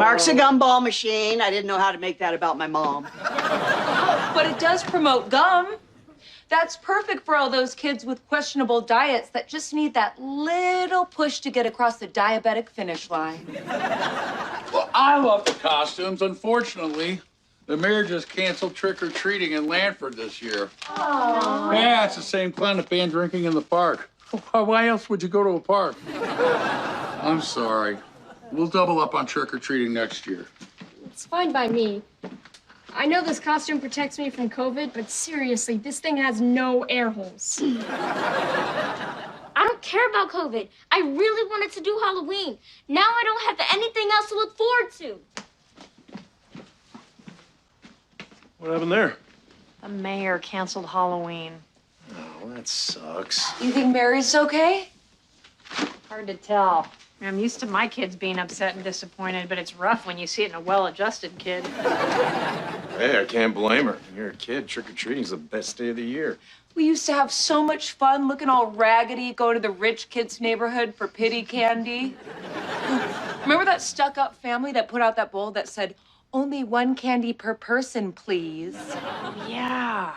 Mark's a gumball machine. I didn't know how to make that about my mom. But it does promote gum. That's perfect for all those kids with questionable diets that just need that little push to get across the diabetic finish line. Well, I love the costumes. Unfortunately, the mayor just canceled trick-or-treating in Lanford this year. Oh. Yeah, it's the same fun as ban drinking in the park. Why else would you go to a park? I'm sorry. We'll double up on trick-or-treating next year. It's fine by me. I know this costume protects me from COVID, but seriously, this thing has no air holes. I don't care about COVID. I really wanted to do Halloween. Now I don't have anything else to look forward to. What happened there? The mayor canceled Halloween. Oh, that sucks. You think Mary's okay? Hard to tell. I'm used to my kids being upset and disappointed, but it's rough when you see it in a well-adjusted kid. Hey, I can't blame her. You're a kid. Trick-or-treating's the best day of the year. We used to have so much fun looking all raggedy, go to the rich kids' neighborhood for pity candy. Remember that stuck-up family that put out that bowl that said, "Only one candy per person, please"? Yeah.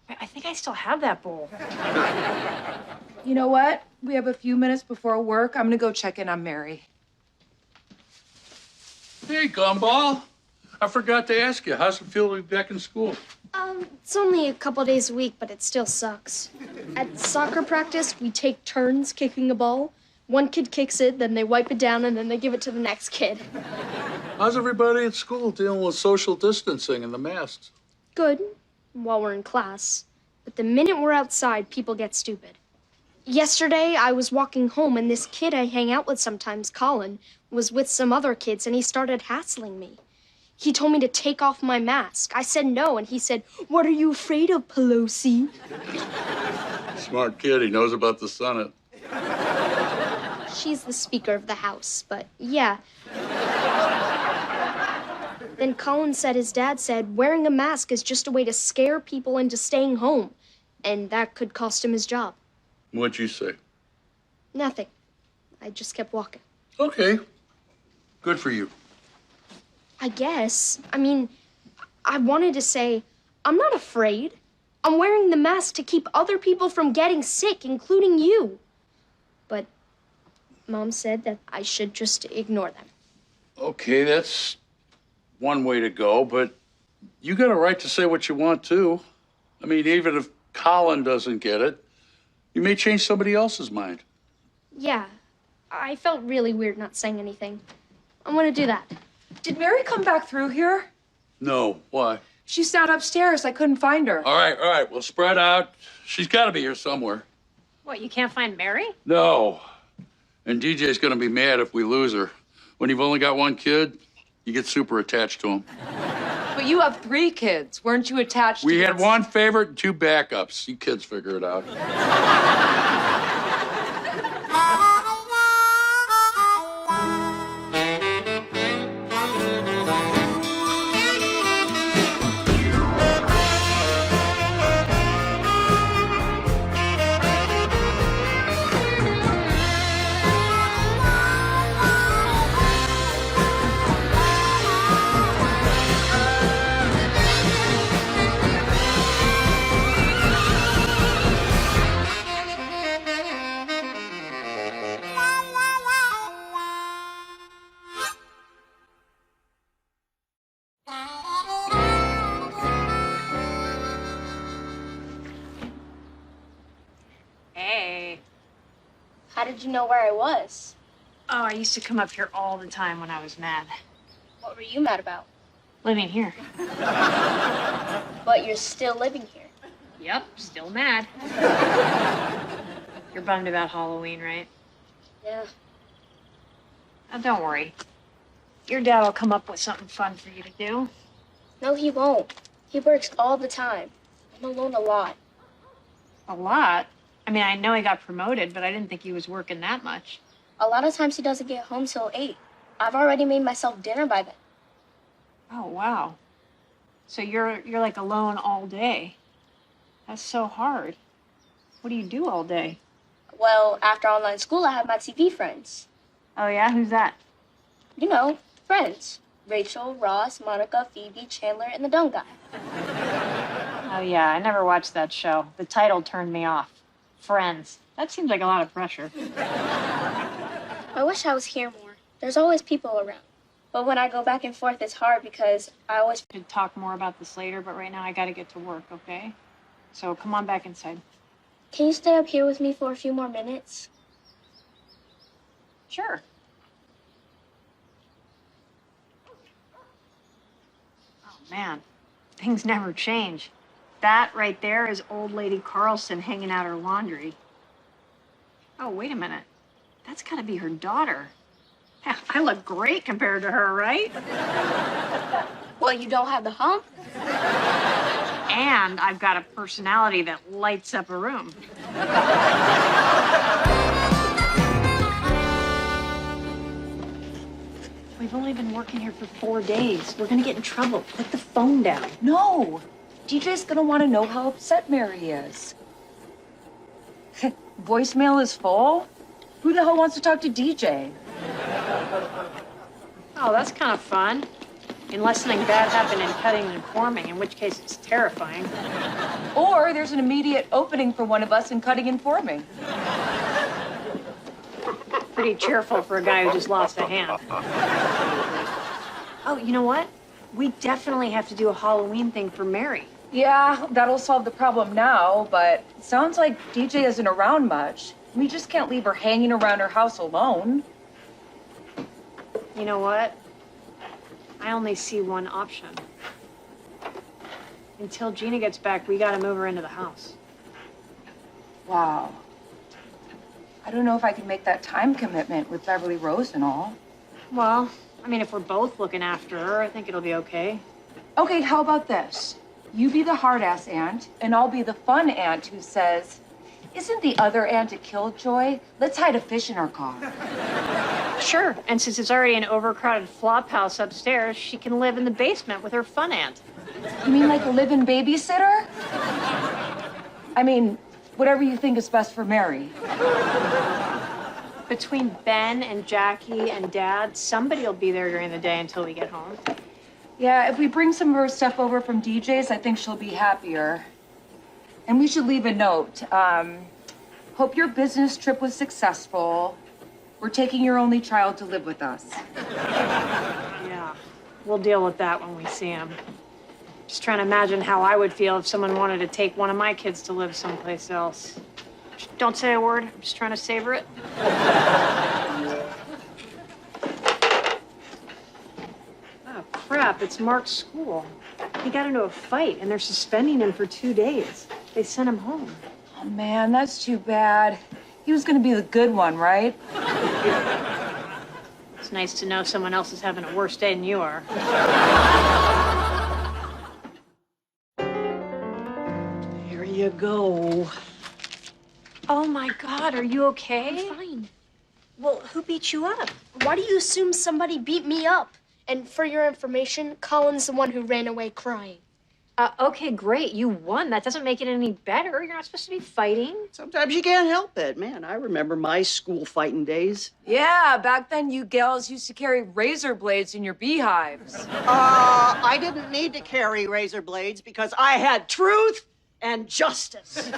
I think I still have that bowl. You know what? We have a few minutes before work. I'm gonna go check in on Mary. Hey, Gumball. I forgot to ask you, how's it feel to be back in school? It's only a couple days a week, but it still sucks. At soccer practice, we take turns kicking a ball. One kid kicks it, then they wipe it down, and then they give it to the next kid. How's everybody at school dealing with social distancing and the masks? Good, while we're in class. But the minute we're outside, people get stupid. Yesterday, I was walking home, and this kid I hang out with sometimes, Colin, was with some other kids, and he started hassling me. He told me to take off my mask. I said no, and he said, "What are you afraid of, Pelosi?" Smart kid, he knows about the Senate. She's the Speaker of the House, but yeah. Then Colin said his dad said wearing a mask is just a way to scare people into staying home, and that could cost him his job. What'd you say? Nothing. I just kept walking. Okay. Good for you. I guess. I mean, I wanted to say, I'm not afraid. I'm wearing the mask to keep other people from getting sick, including you. But Mom said that I should just ignore them. Okay, that's one way to go, but you got a right to say what you want, too. I mean, even if Colin doesn't get it, you may change somebody else's mind. Yeah, I felt really weird not saying anything. I'm gonna do that. Did Mary come back through here? No, why? She's not upstairs. I couldn't find her. All right, we'll spread out. She's got to be here somewhere. What, you can't find Mary? No. And DJ's going to be mad if we lose her. When you've only got one kid, you get super attached to him. But you have 3 kids. Weren't you attached to We had one favorite and 2 backups. You kids figure it out. Hey. How did you know where I was? Oh, I used to come up here all the time when I was mad. What were you mad about? Living here. But you're still living here. Yep, still mad. You're bummed about Halloween, right? Yeah. Oh, don't worry. Your dad will come up with something fun for you to do. No, he won't. He works all the time. I'm alone a lot. A lot? I mean, I know he got promoted, but I didn't think he was working that much. A lot of times he doesn't get home till 8. I've already made myself dinner by then. Oh, wow. So you're like alone all day. That's so hard. What do you do all day? Well, after online school, I have my TV friends. Oh, yeah? Who's that? You know, Friends. Rachel, Ross, Monica, Phoebe, Chandler, and the dumb guy. Oh, yeah, I never watched that show. The title turned me off. Friends. That seems like a lot of pressure. I wish I was here more. There's always people around. But when I go back and forth, it's hard because I always... We could talk more about this later, but right now I gotta get to work, okay? So come on back inside. Can you stay up here with me for a few more minutes? Sure. Oh, man. Things never change. That right there is old lady Carlson hanging out her laundry. Oh, wait a minute. That's gotta be her daughter. I look great compared to her, right? Well, you don't have the hump? And I've got a personality that lights up a room. We've only been working here for 4 days. We're gonna get in trouble. Put the phone down. No. DJ's gonna want to know how upset Mary is. Voicemail is full? Who the hell wants to talk to DJ? Oh, that's kind of fun. Unless something bad happened in cutting and forming, in which case it's terrifying. Or there's an immediate opening for one of us in cutting and forming. Pretty cheerful for a guy who just lost a hand. Oh, you know what? We definitely have to do a Halloween thing for Mary. Yeah, that'll solve the problem now, but it sounds like DJ isn't around much. We just can't leave her hanging around her house alone. You know what? I only see one option. Until Gina gets back, we gotta move her into the house. Wow. I don't know if I can make that time commitment with Beverly Rose and all. Well, I mean, if we're both looking after her, I think it'll be okay. Okay, how about this? You be the hard-ass aunt, and I'll be the fun aunt who says, isn't the other aunt a killjoy? Let's hide a fish in our car. Sure, and since it's already an overcrowded flop house upstairs, she can live in the basement with her fun aunt. You mean like a live-in babysitter? I mean, whatever you think is best for Mary. Between Ben and Jackie and Dad, somebody will be there during the day until we get home. Yeah, if we bring some of her stuff over from DJ's, I think she'll be happier. And we should leave a note. Hope your business trip was successful. We're taking your only child to live with us. Yeah, we'll deal with that when we see him. Just trying to imagine how I would feel if someone wanted to take one of my kids to live someplace else. Don't say a word. I'm just trying to savor it. Oh, crap. It's Mark's school. He got into a fight, and they're suspending him for 2 days. They sent him home. Oh, man, that's too bad. He was gonna be the good one, right? It's nice to know someone else is having a worse day than you are. Here you go. Oh, my God. Are you okay? I'm fine. Well, who beat you up? Why do you assume somebody beat me up? And for your information, Colin's the one who ran away crying. Okay, great. You won. That doesn't make it any better. You're not supposed to be fighting. Sometimes you can't help it. Man, I remember my school fighting days. Yeah, back then you gals used to carry razor blades in your beehives. I didn't need to carry razor blades because I had truth and justice.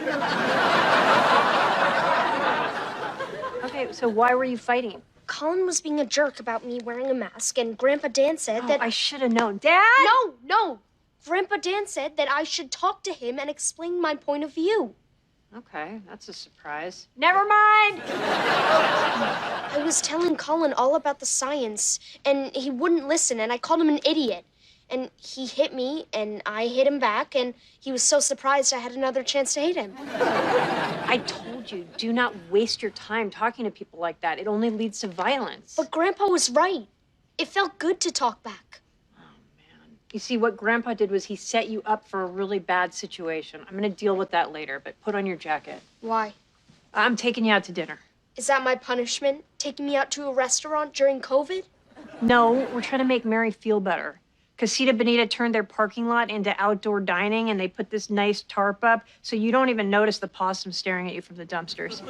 Okay, so why were you fighting? Colin was being a jerk about me wearing a mask, and Grandpa Dan said that... I should have known. Dad? No! Grandpa Dan said that I should talk to him and explain my point of view. Okay, that's a surprise. Never mind! I was telling Colin all about the science, and he wouldn't listen, and I called him an idiot. And he hit me, and I hit him back, and he was so surprised I had another chance to hit him. I told you, do not waste your time talking to people like that. It only leads to violence. But Grandpa was right. It felt good to talk back. You see, what Grandpa did was he set you up for a really bad situation. I'm gonna deal with that later, but put on your jacket. Why? I'm taking you out to dinner. Is that my punishment? Taking me out to a restaurant during COVID? No, we're trying to make Mary feel better. Casita Bonita turned their parking lot into outdoor dining, and they put this nice tarp up, so you don't even notice the possum staring at you from the dumpsters.